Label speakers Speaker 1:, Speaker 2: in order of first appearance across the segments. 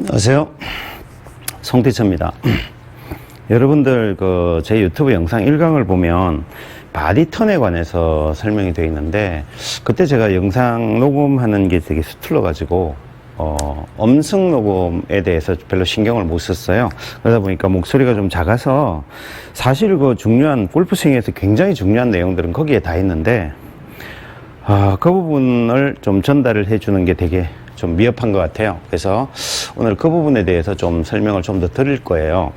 Speaker 1: 안녕하세요. 송태천입니다. 여러분들 제 유튜브 영상 1강을 보면 바디턴에 관해서 설명이 되어 있는데, 그때 제가 영상 녹음하는 게 되게 서툴러 가지고 음성 녹음에 대해서 별로 신경을 못 썼어요. 그러다 보니까 목소리가 좀 작아서, 사실 중요한 골프 스윙에서 굉장히 중요한 내용들은 거기에 다 있는데 그 부분을 좀 전달을 해주는 게 되게 좀 미흡한 것 같아요. 그래서 오늘 그 부분에 대해서 좀 설명을 좀 더 드릴 거예요.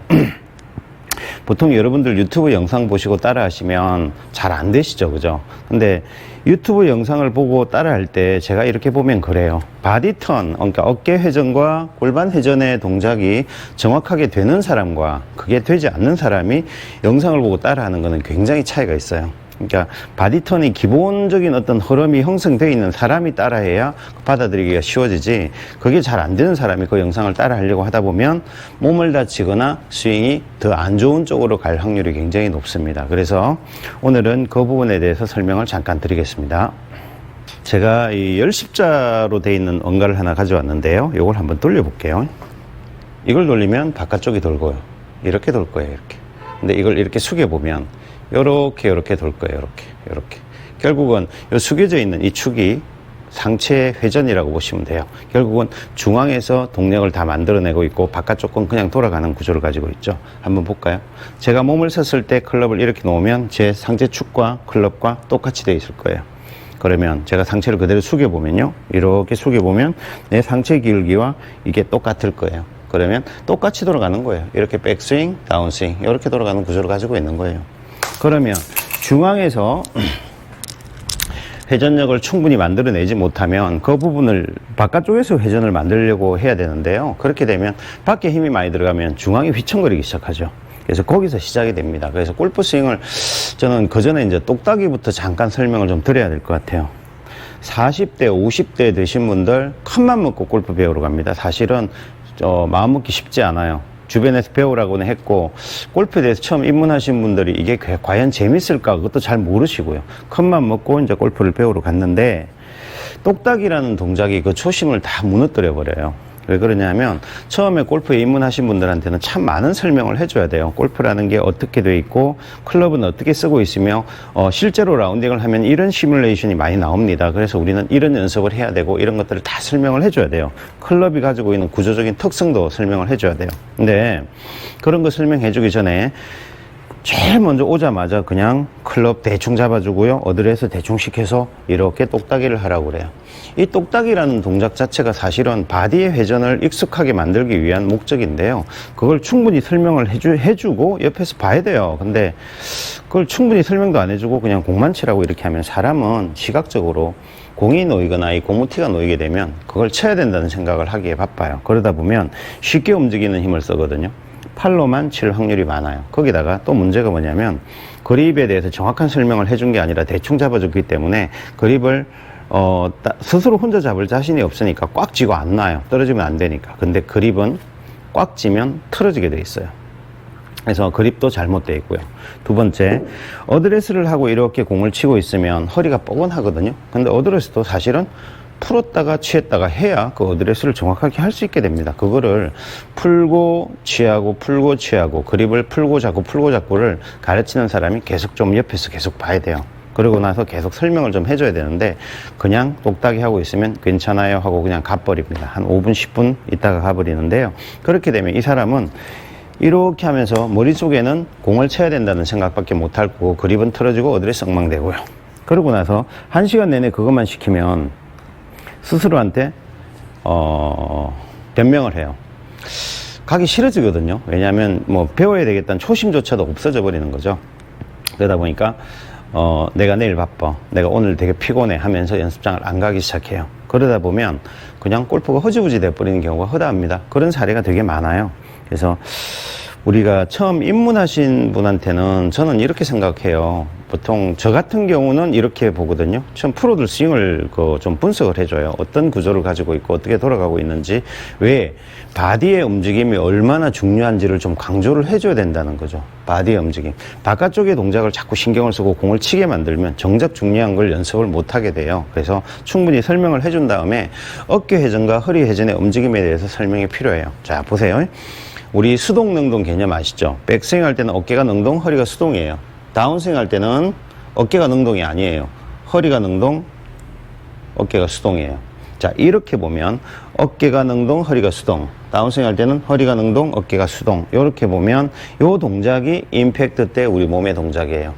Speaker 1: 보통 여러분들 유튜브 영상 보시고 따라 하시면 잘 안 되시죠, 그죠? 근데 유튜브 영상을 보고 따라 할 때 제가 이렇게 보면 그래요. 바디턴, 그러니까 어깨 회전과 골반 회전의 동작이 정확하게 되는 사람과 그게 되지 않는 사람이 영상을 보고 따라 하는 거는 굉장히 차이가 있어요. 그러니까 바디턴이 기본적인 어떤 흐름이 형성되어 있는 사람이 따라해야 받아들이기가 쉬워지지, 그게 잘 안 되는 사람이 그 영상을 따라 하려고 하다 보면 몸을 다치거나 스윙이 더 안 좋은 쪽으로 갈 확률이 굉장히 높습니다. 그래서 오늘은 그 부분에 대해서 설명을 잠깐 드리겠습니다. 제가 이 열십자로 되어 있는 언가를 하나 가져왔는데요. 이걸 한번 돌려볼게요. 이걸 돌리면 바깥쪽이 돌고요. 이렇게 돌 거예요, 이렇게. 근데 이걸 이렇게 숙여보면 요렇게 돌 거예요. 요렇게. 결국은 요 숙여져 있는 이 축이 상체 회전이라고 보시면 돼요. 결국은 중앙에서 동력을 다 만들어내고 있고 바깥쪽은 그냥 돌아가는 구조를 가지고 있죠. 한번 볼까요? 제가 몸을 섰을 때 클럽을 이렇게 놓으면 제 상체 축과 클럽과 똑같이 되어 있을 거예요. 그러면 제가 상체를 그대로 숙여보면요, 이렇게 숙여보면 내 상체 기울기와 이게 똑같을 거예요. 그러면 똑같이 돌아가는 거예요. 이렇게 백스윙, 다운스윙, 이렇게 돌아가는 구조를 가지고 있는 거예요. 그러면 중앙에서 회전력을 충분히 만들어내지 못하면 그 부분을 바깥쪽에서 회전을 만들려고 해야 되는데요. 그렇게 되면 밖에 힘이 많이 들어가면 중앙이 휘청거리기 시작하죠. 그래서 거기서 시작이 됩니다. 그래서 골프 스윙을 저는 그 전에 이제 똑딱이부터 잠깐 설명을 좀 드려야 될 것 같아요. 40대, 50대 되신 분들 큰맘 먹고 골프 배우러 갑니다. 사실은 마음 먹기 쉽지 않아요. 주변에서 배우라고는 했고, 골프에 대해서 처음 입문하신 분들이 이게 과연 재밌을까 그것도 잘 모르시고요. 큰맘 먹고 이제 골프를 배우러 갔는데, 똑딱이라는 동작이 그 초심을 다 무너뜨려 버려요. 왜 그러냐면 처음에 골프에 입문하신 분들한테는 참 많은 설명을 해줘야 돼요. 골프라는 게 어떻게 돼 있고 클럽은 어떻게 쓰고 있으며 실제로 라운딩을 하면 이런 시뮬레이션이 많이 나옵니다. 그래서 우리는 이런 연습을 해야 되고 이런 것들을 다 설명을 해줘야 돼요. 클럽이 가지고 있는 구조적인 특성도 설명을 해줘야 돼요. 근데 그런 거 설명해 주기 전에 제일 먼저 오자마자 그냥 클럽 대충 잡아주고요, 어드레스 대충 시켜서 이렇게 똑딱이를 하라고 그래요. 이 똑딱이라는 동작 자체가 사실은 바디의 회전을 익숙하게 만들기 위한 목적인데요, 그걸 충분히 설명을 해주고 옆에서 봐야 돼요. 근데 그걸 충분히 설명도 안 해주고 그냥 공만 치라고 이렇게 하면 사람은 시각적으로 공이 놓이거나 이 고무티가 놓이게 되면 그걸 쳐야 된다는 생각을 하기에 바빠요. 그러다 보면 쉽게 움직이는 힘을 쓰거든요. 팔로만 칠 확률이 많아요. 거기다가 또 문제가 뭐냐면 그립에 대해서 정확한 설명을 해준 게 아니라 대충 잡아줬기 때문에 그립을 스스로 혼자 잡을 자신이 없으니까 꽉 쥐고 안 놔요. 떨어지면 안 되니까. 근데 그립은 꽉 쥐면 틀어지게 돼 있어요. 그래서 그립도 잘못되어 있고요. 두 번째, 어드레스를 하고 이렇게 공을 치고 있으면 허리가 뻐근하거든요. 근데 어드레스도 사실은 풀었다가 취했다가 해야 그 어드레스를 정확하게 할 수 있게 됩니다. 그거를 풀고 취하고 풀고 취하고 그립을 풀고 잡고 풀고 잡고를 가르치는 사람이 계속 좀 옆에서 계속 봐야 돼요. 그러고 나서 계속 설명을 좀 해줘야 되는데 그냥 똑딱이 하고 있으면 괜찮아요 하고 그냥 가버립니다. 한 5분 10분 있다가 가버리는데요. 그렇게 되면 이 사람은 이렇게 하면서 머릿속에는 공을 쳐야 된다는 생각밖에 못할 거고 그립은 틀어지고 어드레스 엉망되고요. 그러고 나서 1시간 내내 그것만 시키면 스스로한테 변명을 해요. 가기 싫어지거든요. 왜냐하면 뭐 배워야 되겠다는 초심조차도 없어져 버리는 거죠. 그러다 보니까 내가 내일 바빠, 내가 오늘 되게 피곤해 하면서 연습장을 안 가기 시작해요. 그러다 보면 그냥 골프가 허지부지 돼버리는 경우가 허다합니다. 그런 사례가 되게 많아요. 그래서 우리가 처음 입문하신 분한테는 저는 이렇게 생각해요. 보통 저 같은 경우는 이렇게 보거든요. 처음 프로들 스윙을 좀 분석을 해줘요. 어떤 구조를 가지고 있고 어떻게 돌아가고 있는지, 왜 바디의 움직임이 얼마나 중요한지를 좀 강조를 해줘야 된다는 거죠. 바디의 움직임. 바깥쪽의 동작을 자꾸 신경을 쓰고 공을 치게 만들면 정작 중요한 걸 연습을 못하게 돼요. 그래서 충분히 설명을 해준 다음에 어깨 회전과 허리 회전의 움직임에 대해서 설명이 필요해요. 자, 보세요. 우리 수동 능동 개념 아시죠? 백스윙 할 때는 어깨가 능동, 허리가 수동이에요. 다운스윙 할 때는 어깨가 능동이 아니에요. 허리가 능동, 어깨가 수동이에요. 자, 이렇게 보면 어깨가 능동, 허리가 수동. 다운스윙 할 때는 허리가 능동, 어깨가 수동. 이렇게 보면 이 동작이 임팩트 때 우리 몸의 동작이에요.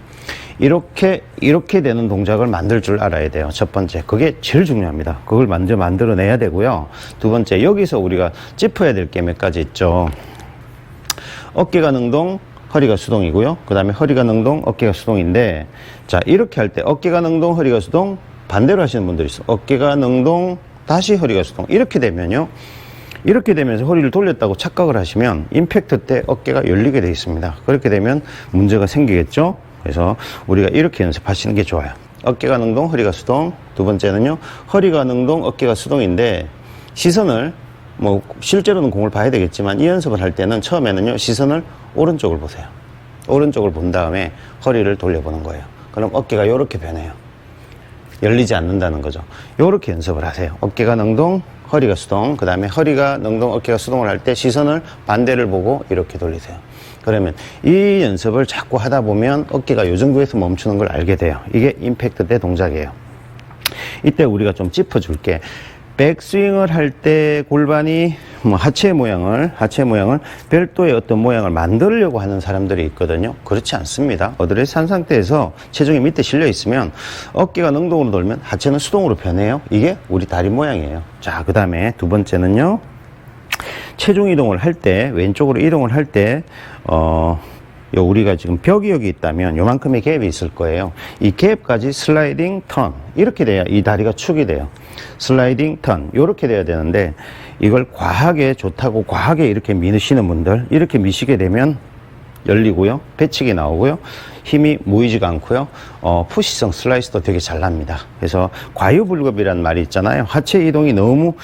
Speaker 1: 이렇게 되는 동작을 만들 줄 알아야 돼요. 첫 번째, 그게 제일 중요합니다. 그걸 먼저 만들어내야 되고요. 두 번째, 여기서 우리가 짚어야 될 게 몇 가지 있죠. 어깨가 능동, 허리가 수동이고요. 그 다음에 허리가 능동, 어깨가 수동인데, 자, 이렇게 할 때 어깨가 능동, 허리가 수동, 반대로 하시는 분들이 있어요. 어깨가 능동, 다시 허리가 수동. 이렇게 되면요, 이렇게 되면서 허리를 돌렸다고 착각을 하시면 임팩트 때 어깨가 열리게 되어 있습니다. 그렇게 되면 문제가 생기겠죠. 그래서 우리가 이렇게 연습하시는 게 좋아요. 어깨가 능동, 허리가 수동. 두 번째는요, 허리가 능동, 어깨가 수동인데, 시선을 실제로는 공을 봐야 되겠지만 이 연습을 할 때는 처음에는요, 시선을 오른쪽을 보세요. 오른쪽을 본 다음에 허리를 돌려보는 거예요. 그럼 어깨가 이렇게 변해요. 열리지 않는다는 거죠. 이렇게 연습을 하세요. 어깨가 능동, 허리가 수동. 그 다음에 허리가 능동, 어깨가 수동을 할 때 시선을 반대를 보고 이렇게 돌리세요. 그러면 이 연습을 자꾸 하다 보면 어깨가 이 정도에서 멈추는 걸 알게 돼요. 이게 임팩트 때 동작이에요. 이때 우리가 좀 짚어줄게. 백스윙을 할 때 골반이 하체 모양을 별도의 어떤 모양을 만들려고 하는 사람들이 있거든요. 그렇지 않습니다. 어드레스 한 상태에서 체중이 밑에 실려 있으면 어깨가 능동으로 돌면 하체는 수동으로 변해요. 이게 우리 다리 모양이에요. 자, 그 다음에 두 번째는요, 체중 이동을 할 때, 왼쪽으로 이동을 할 때, 우리가 지금 벽이 여기 있다면 요만큼의 갭이 있을 거예요. 이 갭까지 슬라이딩 턴, 이렇게 돼야 이 다리가 축이 돼요. 슬라이딩 턴, 이렇게 돼야 되는데, 이걸 과하게 좋다고 과하게 이렇게 미시는 분들, 이렇게 미시게 되면 열리고요, 배치기 나오고요, 힘이 모이지가 않고요, 푸시성 슬라이스도 되게 잘 납니다. 그래서 과유불급이라는 말이 있잖아요. 하체 이동이 너무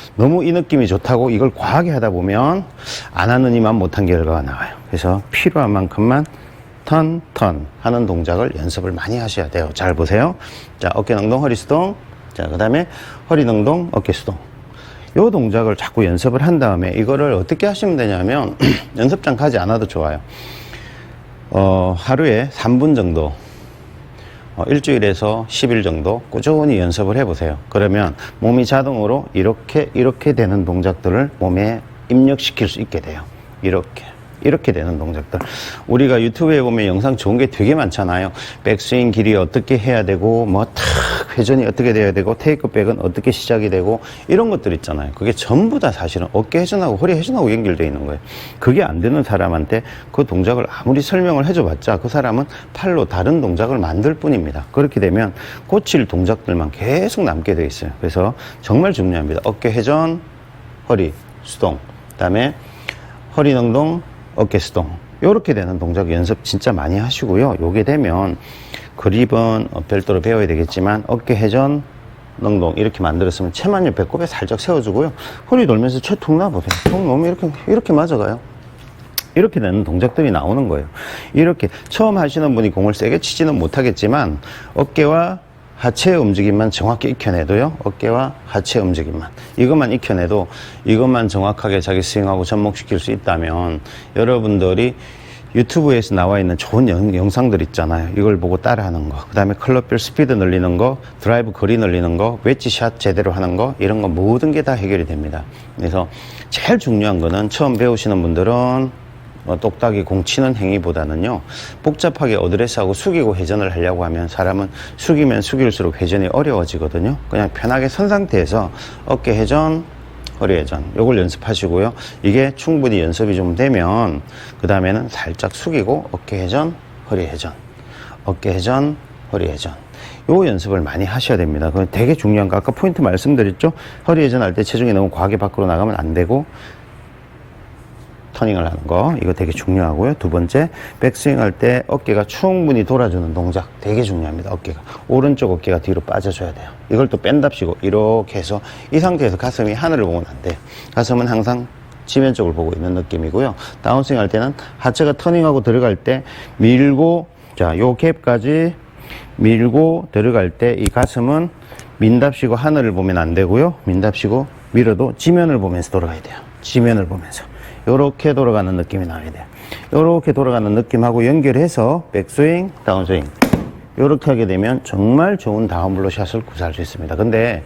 Speaker 1: 이 느낌이 좋다고 이걸 과하게 하다 보면 안 하는 이만 못한 결과가 나와요. 그래서 필요한 만큼만 턴 하는 동작을 연습을 많이 하셔야 돼요. 잘 보세요. 자, 어깨 능동, 허리 수동. 자, 그 다음에 허리 능동, 어깨 수동. 요 동작을 자꾸 연습을 한 다음에 이거를 어떻게 하시면 되냐면 연습장 가지 않아도 좋아요. 하루에 3분 정도, 일주일에서 10일 정도 꾸준히 연습을 해보세요. 그러면 몸이 자동으로 이렇게 되는 동작들을 몸에 입력시킬 수 있게 돼요. 이렇게 되는 동작들. 우리가 유튜브에 보면 영상 좋은 게 되게 많잖아요. 백스윙 길이 어떻게 해야 되고, 회전이 어떻게 돼야 되고, 테이크백은 어떻게 시작이 되고, 이런 것들 있잖아요. 그게 전부 다 사실은 어깨 회전하고 허리 회전하고 연결되어 있는 거예요. 그게 안 되는 사람한테 그 동작을 아무리 설명을 해줘봤자 그 사람은 팔로 다른 동작을 만들 뿐입니다. 그렇게 되면 고칠 동작들만 계속 남게 되어 있어요. 그래서 정말 중요합니다. 어깨 회전, 허리 수동, 그 다음에 허리 능동, 어깨 수동. 이렇게 되는 동작 연습 진짜 많이 하시고요. 요게 되면 그립은 별도로 배워야 되겠지만 어깨 회전, 능동 이렇게 만들었으면 체만요 배꼽에 살짝 세워주고요. 허리 돌면서 채 툭 놔보세요. 툭 놓으면 이렇게 맞아가요. 이렇게 되는 동작들이 나오는 거예요. 이렇게 처음 하시는 분이 공을 세게 치지는 못하겠지만 어깨와 하체 움직임만 정확히 익혀내도요, 어깨와 하체 움직임만 이것만 익혀내도 이것만 정확하게 자기 스윙하고 접목시킬 수 있다면 여러분들이 유튜브에서 나와 있는 좋은 영상들 있잖아요. 이걸 보고 따라하는 거, 그 다음에 클럽별 스피드 늘리는 거, 드라이브 거리 늘리는 거, 웨지샷 제대로 하는 거, 이런 거 모든 게 다 해결이 됩니다. 그래서 제일 중요한 거는 처음 배우시는 분들은 똑딱이 공 치는 행위보다는요, 복잡하게 어드레스하고 숙이고 회전을 하려고 하면 사람은 숙이면 숙일수록 회전이 어려워지거든요. 그냥 편하게 선 상태에서 어깨 회전, 허리 회전 요걸 연습하시고요. 이게 충분히 연습이 좀 되면 그 다음에는 살짝 숙이고 어깨 회전, 허리 회전, 어깨 회전, 허리 회전 요 연습을 많이 하셔야 됩니다. 그건 되게 중요한 거, 아까 포인트 말씀드렸죠. 허리 회전 할 때 체중이 너무 과하게 밖으로 나가면 안 되고, 터닝을 하는 거, 이거 되게 중요하고요. 두 번째, 백스윙 할 때 어깨가 충분히 돌아주는 동작 되게 중요합니다. 어깨가 오른쪽 어깨가 뒤로 빠져줘야 돼요. 이걸 또 뺀답시고 이렇게 해서 이 상태에서 가슴이 하늘을 보면 안 돼요. 가슴은 항상 지면 쪽을 보고 있는 느낌이고요. 다운스윙 할 때는 하체가 터닝하고 들어갈 때 밀고, 자, 요 갭까지 밀고 들어갈 때 이 가슴은 민답시고 하늘을 보면 안 되고요. 민답시고 밀어도 지면을 보면서 돌아가야 돼요. 지면을 보면서. 요렇게 돌아가는 느낌이 나야 돼요. 요렇게 돌아가는 느낌하고 연결해서 백스윙, 다운스윙. 요렇게 하게 되면 정말 좋은 다운블로 샷을 구사할 수 있습니다. 근데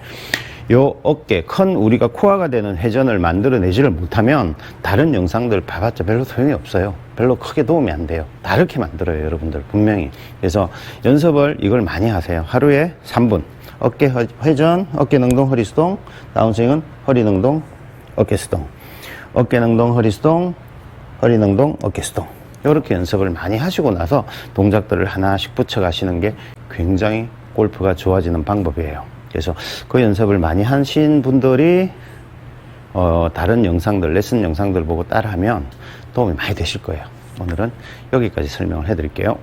Speaker 1: 요 어깨, 큰 우리가 코어가 되는 회전을 만들어내지를 못하면 다른 영상들 봐봤자 별로 소용이 없어요. 별로 크게 도움이 안 돼요. 다르게 만들어요, 여러분들. 분명히. 그래서 연습을 이걸 많이 하세요. 하루에 3분. 어깨 회전, 어깨 능동, 허리 수동. 다운스윙은 허리 능동, 어깨 수동. 어깨 능동, 허리 수동, 허리 능동, 어깨 수동. 이렇게 연습을 많이 하시고 나서 동작들을 하나씩 붙여 가시는 게 굉장히 골프가 좋아지는 방법이에요. 그래서 그 연습을 많이 하신 분들이 다른 영상들, 레슨 영상들 보고 따라하면 도움이 많이 되실 거예요. 오늘은 여기까지 설명을 해 드릴게요.